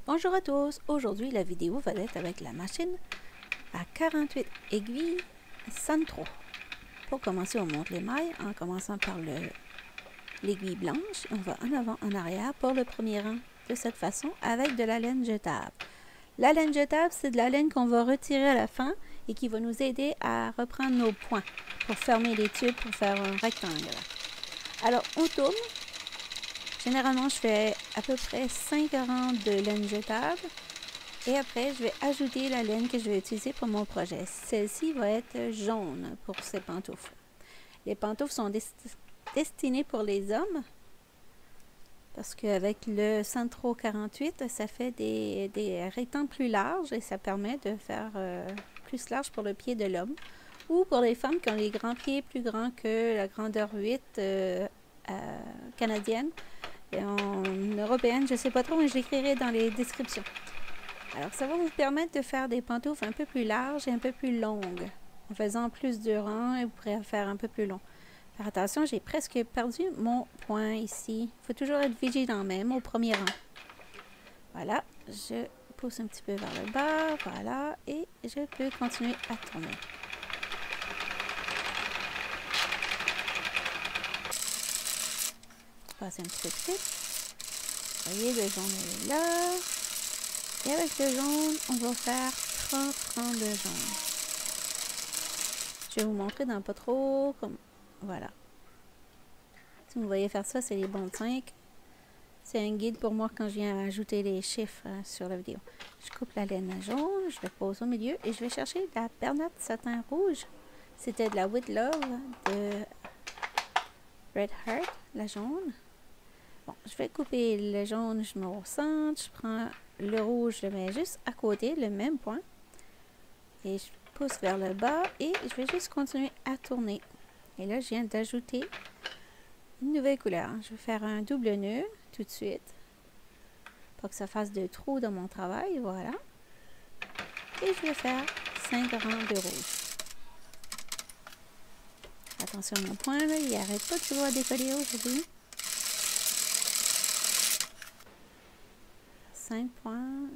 Bonjour à tous, aujourd'hui la vidéo va être avec la machine à 48 aiguilles Santro. Pour commencer, on monte les mailles en commençant par l'aiguille blanche. On va en avant, en arrière pour le premier rang de cette façon avec de la laine jetable. La laine jetable, c'est de la laine qu'on va retirer à la fin et qui va nous aider à reprendre nos points pour fermer les tubes pour faire un rectangle. Alors, on tourne. Généralement, je fais à peu près 5 rangs de laine jetable et après, je vais ajouter la laine que je vais utiliser pour mon projet. Celle-ci va être jaune pour ces pantoufles. Les pantoufles sont destinées pour les hommes parce qu'avec le Santro 48, ça fait des rectangles plus larges et ça permet de faire plus large pour le pied de l'homme ou pour les femmes qui ont les grands pieds plus grands que la grandeur 8 canadienne. Et en européenne, je ne sais pas trop, mais je l'écrirai dans les descriptions. Alors, ça va vous permettre de faire des pantoufles un peu plus larges et un peu plus longues. En faisant plus de rangs, et vous pourrez faire un peu plus long. Faire attention, j'ai presque perdu mon point ici. Il faut toujours être vigilant même au premier rang. Voilà, je pousse un petit peu vers le bas, voilà, et je peux continuer à tourner. Passer un petit peu de vite. Vous voyez, le jaune est là. Et avec le jaune, on va faire 30 rangs de jaune. Je vais vous montrer dans pas trop comme... Voilà. Si vous voyez faire ça, c'est les bons de 5. C'est un guide pour moi quand je viens ajouter les chiffres sur la vidéo. Je coupe la laine jaune, je la pose au milieu et je vais chercher la Bernat satin rouge. C'était de la With Love de Red Heart, la jaune. Bon, je vais couper le jaune, je mets au centre, je prends le rouge, je le mets juste à côté, le même point. Et je pousse vers le bas et je vais juste continuer à tourner. Et là, je viens d'ajouter une nouvelle couleur. Je vais faire un double nœud tout de suite pour que ça fasse de trous dans mon travail, voilà. Et je vais faire 5 rangs de rouge. Attention à mon point, là, il n'arrête pas toujours à décoller aujourd'hui. 5 rangs.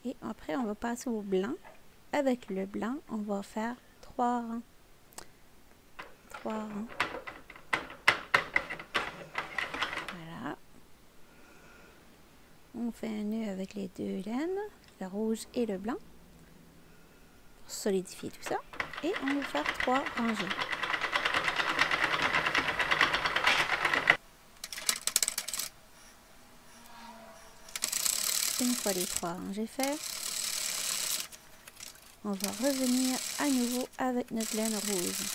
Et après, on va passer au blanc. Avec le blanc, on va faire 3 rangs. 3 rangs. Voilà. On fait un nœud avec les deux laines, le rouge et le blanc, pour solidifier tout ça. Et on va faire 3 rangées. Une fois les 3 rangées faites, on va revenir à nouveau avec notre laine rouge.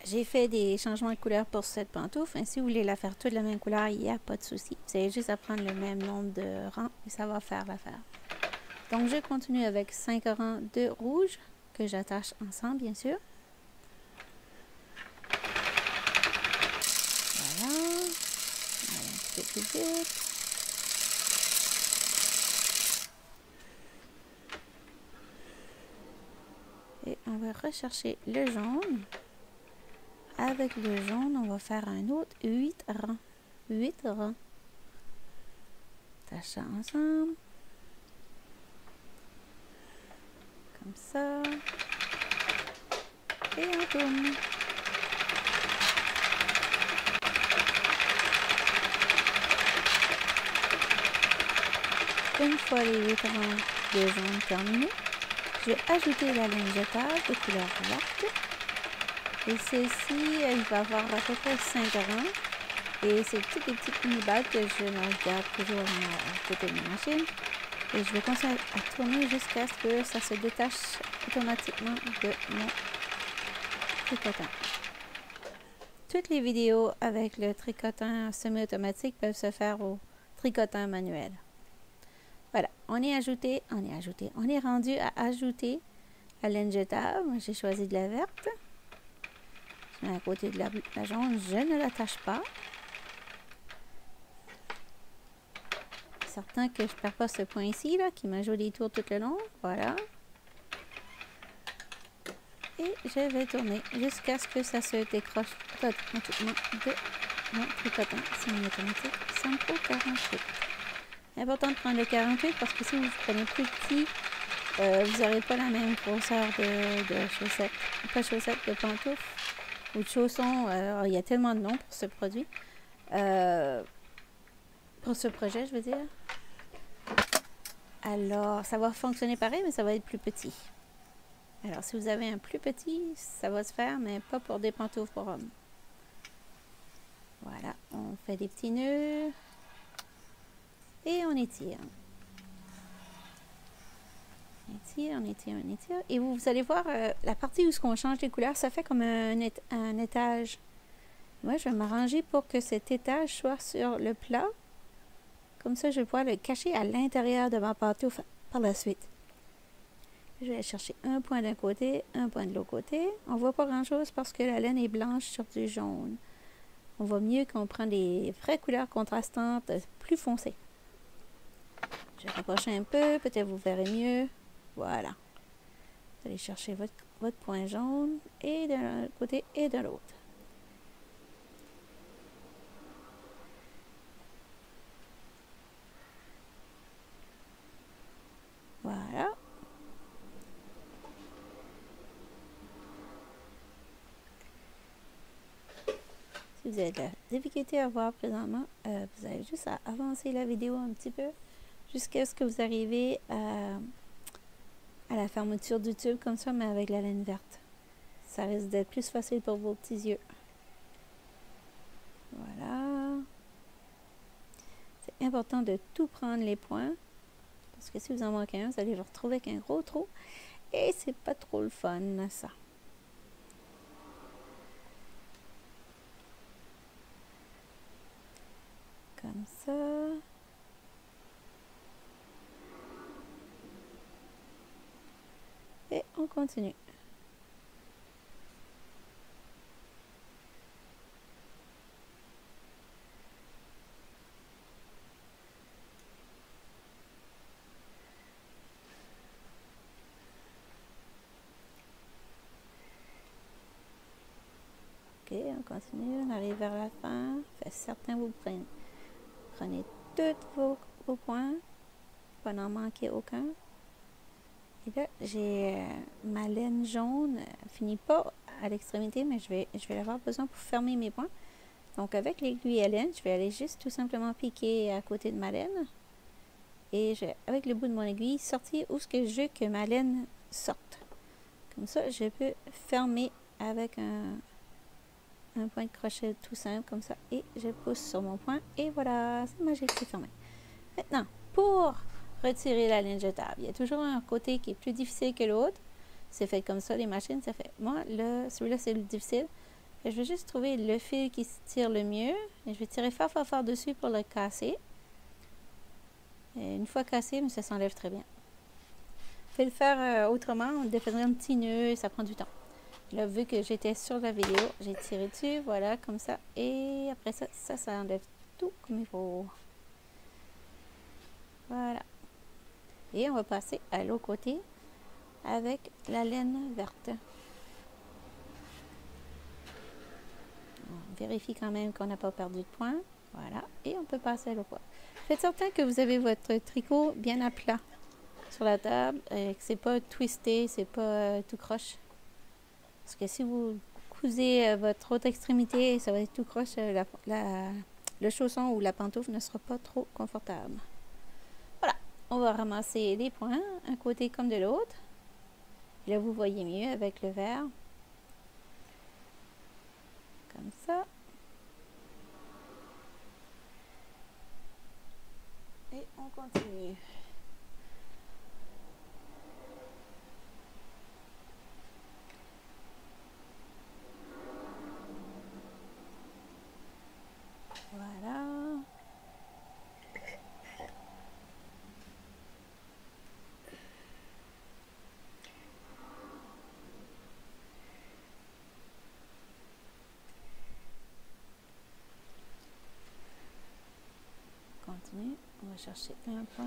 J'ai fait des changements de couleur pour cette pantoufle. Si vous voulez la faire toute la même couleur, il n'y a pas de souci. Vous avez juste à prendre le même nombre de rangs et ça va faire l'affaire. Donc, je continue avec 5 rangs de rouge que j'attache ensemble, bien sûr. Voilà. On va aller un petit peu plus vite. Et on va rechercher le jaune. Avec le jaune, on va faire un autre 8 rangs. 8 rangs. Attache ça ensemble. Comme ça. Et on tourne. Une fois les 8 rangs de jaune terminés, je vais ajouter la laine jetable de couleur verte. Et celle-ci, elle va avoir à peu près 5 rangs. Et c'est toutes les petites mini-balles que je me garde toujours à côté de ma machine. Et je vais continuer à tourner jusqu'à ce que ça se détache automatiquement de mon tricotant. Toutes les vidéos avec le tricotant semi-automatique peuvent se faire au tricotant manuel. Voilà, on est rendu à ajouter la laine jetable. J'ai choisi de la verte. Je mets à côté de la jaune, je ne l'attache pas. Certain que je ne perds pas ce point ici, là, qui m'ajoute des tours tout le long. Voilà. Et je vais tourner jusqu'à ce que ça se décroche automatiquement de Non, tricotant, c'est une automatique. Sampo 48. Important de prendre le 48 parce que si vous prenez plus petit, vous n'aurez pas la même grosseur de chaussettes. Pas chaussettes, de pantoufles ou de chaussons. Il y a tellement de noms pour ce produit. Pour ce projet, je veux dire. Alors, ça va fonctionner pareil, mais ça va être plus petit. Alors, si vous avez un plus petit, ça va se faire, mais pas pour des pantoufles pour hommes. Voilà, on fait des petits nœuds et on étire. On étire, on étire, on étire. Et vous allez voir, la partie où on change les couleurs, ça fait comme un étage. Moi, je vais m'arranger pour que cet étage soit sur le plat. Comme ça, je vais pouvoir le cacher à l'intérieur de ma pantoufle par la suite. Je vais chercher un point d'un côté, un point de l'autre côté. On ne voit pas grand-chose parce que la laine est blanche sur du jaune. On voit mieux qu'on prend des vraies couleurs contrastantes, plus foncées. Je vais rapprocher un peu, peut-être vous verrez mieux. Voilà. Vous allez chercher votre point jaune, et d'un côté et de l'autre. Voilà. Si vous avez de la difficulté à voir présentement, vous avez juste à avancer la vidéo un petit peu jusqu'à ce que vous arrivez à la fermeture du tube comme ça, mais avec la laine verte. Ça risque d'être plus facile pour vos petits yeux. Voilà. C'est important de tout prendre les points, parce que si vous en manquez un, vous allez vous retrouver avec un gros trou, et c'est pas trop le fun, ça. Comme ça. Et on continue. Ok, on continue, on arrive vers la fin. Fait certain, vous prenez tous vos points, pas n'en manquer aucun. Et là, j'ai ma laine jaune, finit pas à l'extrémité, mais je vais l'avoir besoin pour fermer mes points. Donc avec l'aiguille à laine, je vais aller juste tout simplement piquer à côté de ma laine. Et je vais, avec le bout de mon aiguille, sortir où ce que je veux que ma laine sorte. Comme ça, je peux fermer avec un point de crochet tout simple comme ça. Et je pousse sur mon point. Et voilà, c'est magique, c'est fermé. Maintenant, pour retirer la laine jetable, il y a toujours un côté qui est plus difficile que l'autre. C'est fait comme ça, les machines, c'est fait. Moi, celui-là, c'est le difficile. Et je vais juste trouver le fil qui se tire le mieux. Et je vais tirer fort, fort, fort dessus pour le casser. Et une fois cassé, mais ça s'enlève très bien. Vous pouvez le faire autrement, on défaisait un petit nœud et ça prend du temps. Là, vu que j'étais sur la vidéo, j'ai tiré dessus, voilà, comme ça. Et après ça, ça enlève tout comme il faut. Voilà. Et on va passer à l'autre côté avec la laine verte. On vérifie quand même qu'on n'a pas perdu de point. Voilà. Et on peut passer à l'autre côté. Faites certain que vous avez votre tricot bien à plat sur la table et que c'est pas twisté, c'est pas tout croche. Parce que si vous cousez votre autre extrémité, ça va être tout croche, le chausson ou la pantoufle ne sera pas trop confortable. Voilà, on va ramasser les points, un côté comme de l'autre. Là, vous voyez mieux avec le vert. Comme ça. Et on continue. Voilà. Continue. On va chercher un point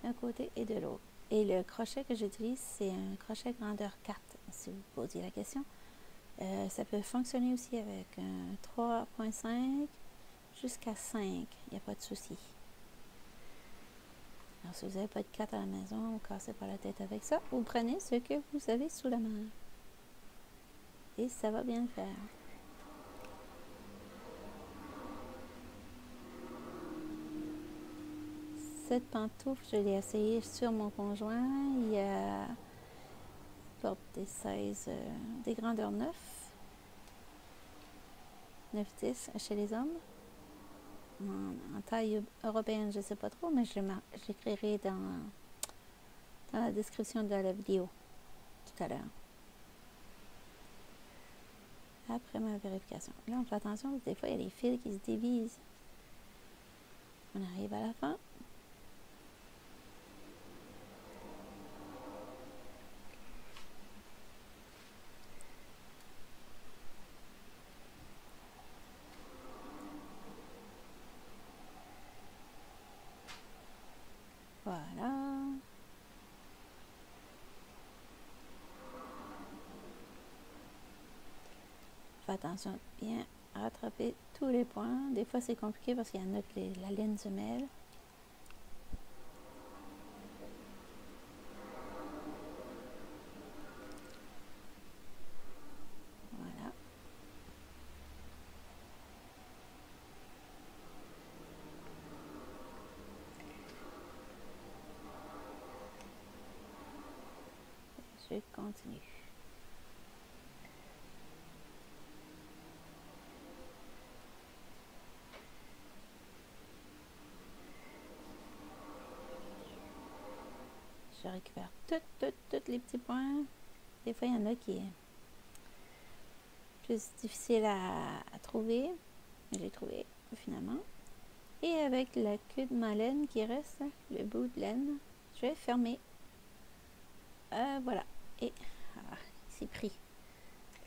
d'un côté et de l'autre. Et le crochet que j'utilise, c'est un crochet grandeur 4, si vous posez la question. Ça peut fonctionner aussi avec un 3.5 jusqu'à 5. Il n'y a pas de souci. Alors, si vous n'avez pas de 4 à la maison, vous ne cassez pas la tête avec ça. Vous prenez ce que vous avez sous la main. Et ça va bien le faire. Cette pantoufle, je l'ai essayée sur mon conjoint. Il porte des 16, des grandeurs 9. 9-10 chez les hommes. En taille européenne, je ne sais pas trop, mais je l'écrirai dans la description de la vidéo tout à l'heure. Après ma vérification. Là, on fait attention, des fois, il y a des fils qui se divisent. On arrive à la fin. Voilà. Fais attention, bien rattraper tous les points. Des fois, c'est compliqué parce qu'il y en a que la laine se mêle. Voilà. Je continue. Je récupère tous les petits points. Des fois, il y en a qui est plus difficile à trouver. J'ai trouvé finalement. Et avec la queue de ma laine qui reste, le bout de laine, je vais fermer. Voilà. Et c'est pris.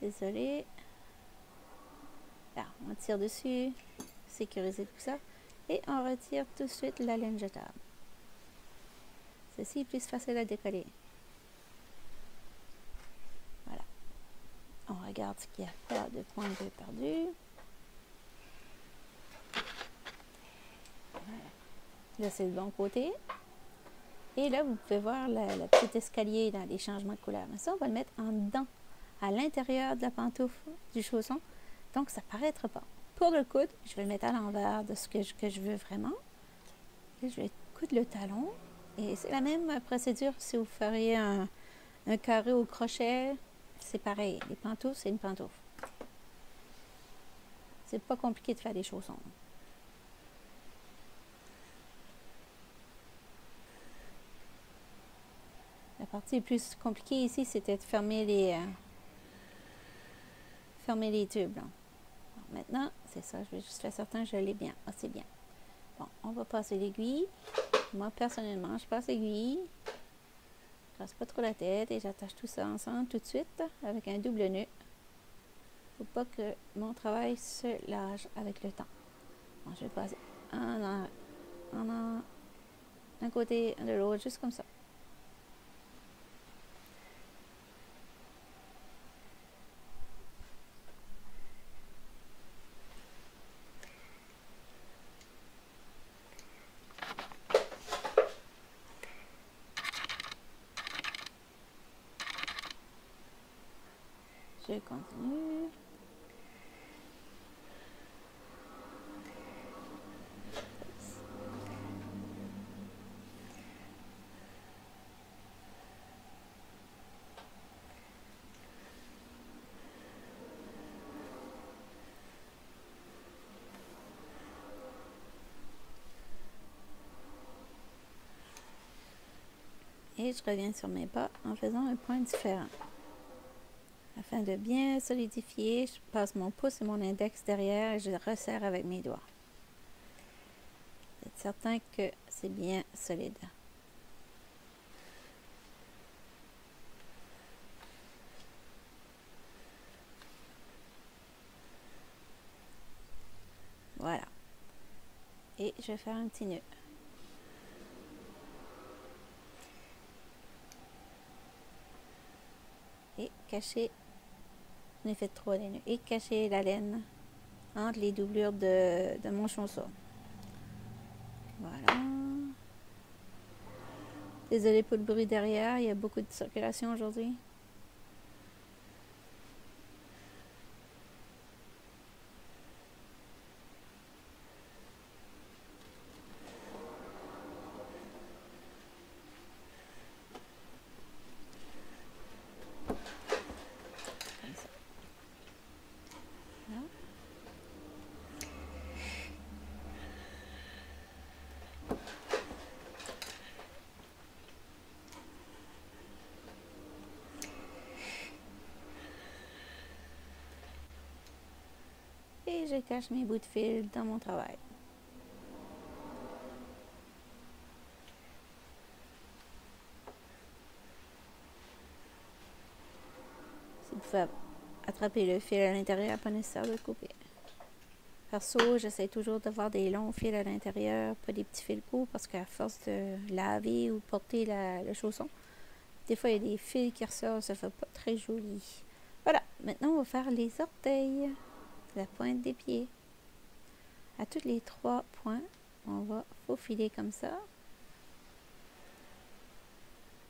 Désolée. Là, on tire dessus. Sécuriser tout ça. Et on retire tout de suite la laine jetable. Ceci est plus facile à décoller. Voilà. On regarde ce qu'il y a pas de points de perdu. Voilà. Là, c'est le bon côté. Et là, vous pouvez voir le petit escalier dans les changements de couleur. Mais ça, on va le mettre en dedans, à l'intérieur de la pantoufle, du chausson. Donc, ça ne paraîtra pas. Pour le coude, je vais le mettre à l'envers de ce que je veux vraiment. Et je vais coudre le talon. Et c'est la même procédure si vous feriez un carré au crochet. C'est pareil. Les pantoufles, c'est une pantoufle. C'est pas compliqué de faire des chaussons. La partie plus compliquée ici, c'était de fermer les tubes. Alors, maintenant, c'est ça, je vais juste faire certain que je l'ai bien. Ah, c'est bien. Bon, on va passer l'aiguille. Moi, personnellement, je passe l'aiguille. Je ne casse pas trop la tête et j'attache tout ça ensemble tout de suite avec un double nœud. Faut pas que mon travail se lâche avec le temps. Bon, je vais passer un côté de l'autre, juste comme ça. Je continue. Et je reviens sur mes pas en faisant un point différent. Afin de bien solidifier, je passe mon pouce et mon index derrière et je resserre avec mes doigts. Être certain que c'est bien solide. Voilà. Et je vais faire un petit nœud. Et cacher J'en ai fait 3 des nœuds. Et cacher la laine entre les doublures de mon chausson. Voilà. Désolée pour le bruit derrière, il y a beaucoup de circulation aujourd'hui. Comme ça. Voilà. Et je cache mes bouts de fil dans mon travail. Si vous pouvez attraper le fil à l'intérieur, pas nécessaire de le couper. Perso, j'essaie toujours d'avoir des longs fils à l'intérieur, pas des petits fils courts, parce qu'à force de laver ou porter le chausson, des fois il y a des fils qui ressortent, ça fait pas très joli. Voilà, maintenant on va faire les orteils, la pointe des pieds. À tous les 3 points, on va faufiler comme ça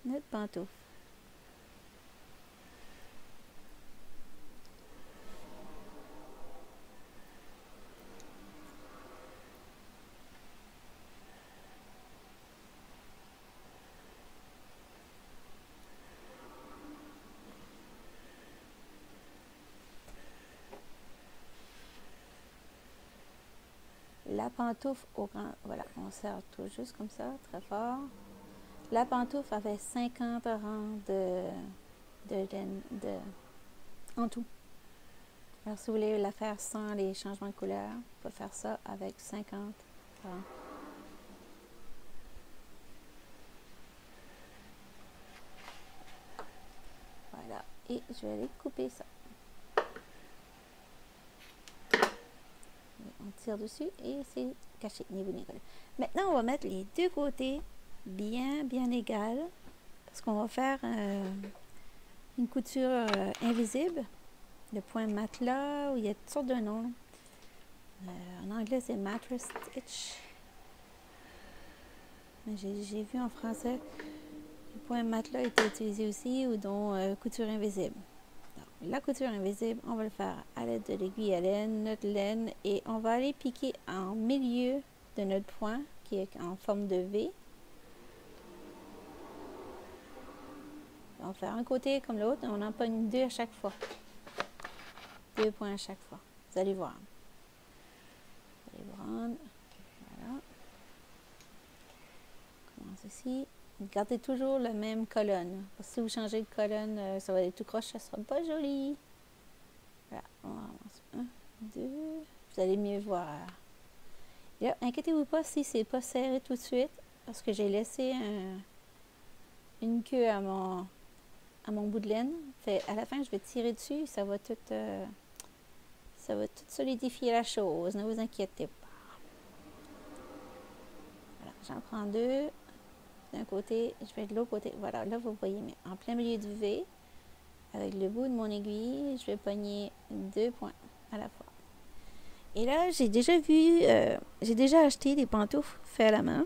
notre pantoufle. La pantoufle au grand, voilà, on serre tout juste comme ça, très fort. La pantoufle avait 50 rangs en tout. Alors si vous voulez la faire sans les changements de couleur, vous pouvez faire ça avec 50 rangs. Voilà, et je vais aller couper ça. On tire dessus et c'est caché, ni vous ni collé. Maintenant, on va mettre les deux côtés bien égales parce qu'on va faire une couture invisible, le point matelas, où il y a toutes sortes de noms. En anglais, c'est mattress stitch. Mais j'ai vu en français, le point matelas était utilisé aussi, ou dont couture invisible. Donc, la couture invisible, on va le faire à l'aide de l'aiguille à laine, notre laine, et on va aller piquer en milieu de notre point, qui est en forme de V. On va faire un côté comme l'autre, on en pogne 2 à chaque fois. 2 points à chaque fois. Vous allez voir. Vous allez prendre. Voilà. On commence ici. Gardez toujours la même colonne. Parce que si vous changez de colonne, ça va être tout croche, ça sera pas joli. Voilà. On avance. 1, 2. Vous allez mieux voir. Et là, inquiétez-vous pas si c'est pas serré tout de suite. Parce que j'ai laissé une queue à mon bout de laine. Fait, à la fin, je vais tirer dessus. Ça va tout solidifier la chose. Ne vous inquiétez pas. Voilà, j'en prends 2. D'un côté, je vais de l'autre côté. Voilà, là, vous voyez, mais en plein milieu du V, avec le bout de mon aiguille, je vais pogner 2 points à la fois. Et là, j'ai déjà acheté des pantoufles faits à la main.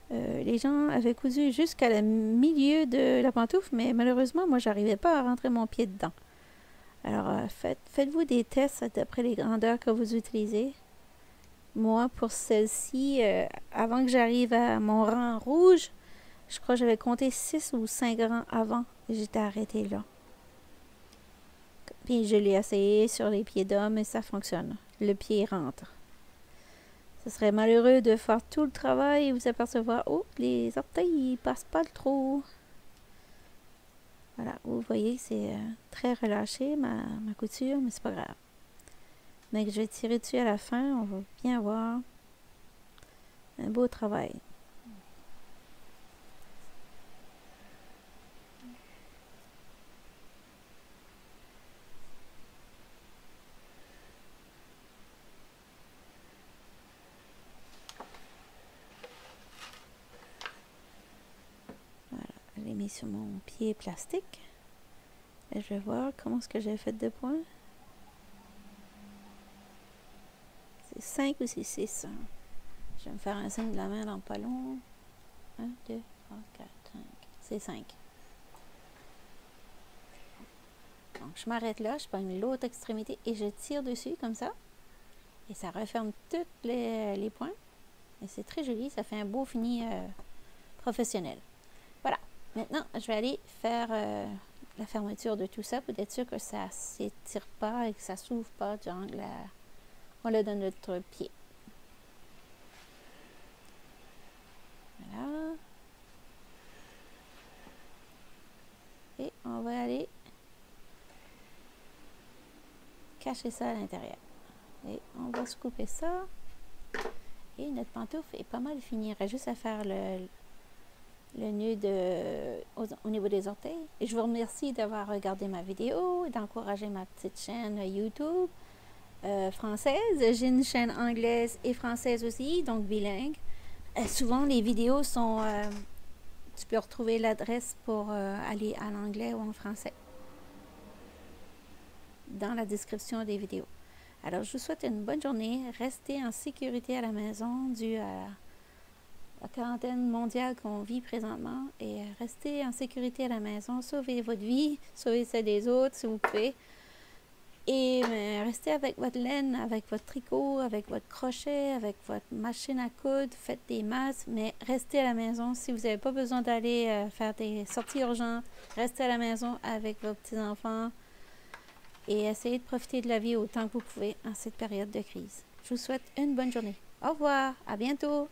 Les gens avaient cousu jusqu'à le milieu de la pantoufle, mais malheureusement, moi, j'arrivais pas à rentrer mon pied dedans. Alors, faites-vous des tests d'après les grandeurs que vous utilisez. Moi, pour celle-ci, avant que j'arrive à mon rang rouge, je crois que j'avais compté 6 ou 5 rangs avant et j'étais arrêtée là. Puis je l'ai essayé sur les pieds d'homme et ça fonctionne. Le pied rentre. Ce serait malheureux de faire tout le travail et vous apercevoir, oh, les orteils, ils passent pas le trou. Voilà, vous voyez que c'est très relâché ma couture, mais c'est pas grave. Mais que je vais tirer dessus à la fin, on va bien voir un beau travail. Voilà, je l'ai mis sur mon pied plastique. Et je vais voir comment est-ce que j'ai fait de points. C'est 5 ou c'est 6. Je vais me faire un signe de la main dans pas long. 1, 2, 3, 4, 5. C'est 5. Donc, je m'arrête là, je prends l'autre extrémité et je tire dessus comme ça. Et ça referme tous les points. Et c'est très joli, ça fait un beau fini professionnel. Voilà. Maintenant, je vais aller faire la fermeture de tout ça pour être sûr que ça ne s'étire pas et que ça ne s'ouvre pas durant on le donne notre pied. Voilà. Et on va aller cacher ça à l'intérieur. Et on va se couper ça. Et notre pantoufle est pas mal finie. Il reste juste à faire le nœud au niveau des orteils. Et je vous remercie d'avoir regardé ma vidéo et d'encourager ma petite chaîne YouTube française. J'ai une chaîne anglaise et française aussi, donc bilingue. Souvent, les vidéos sont... tu peux retrouver l'adresse pour aller en anglais ou en français dans la description des vidéos. Alors, je vous souhaite une bonne journée. Restez en sécurité à la maison dû à la quarantaine mondiale qu'on vit présentement. Et restez en sécurité à la maison. Sauvez votre vie, sauvez celle des autres si vous pouvez. Et restez avec votre laine, avec votre tricot, avec votre crochet, avec votre machine à coudre. Faites des masses, mais restez à la maison. Si vous n'avez pas besoin d'aller faire des sorties urgentes, restez à la maison avec vos petits-enfants. Et essayez de profiter de la vie autant que vous pouvez en cette période de crise. Je vous souhaite une bonne journée. Au revoir, à bientôt.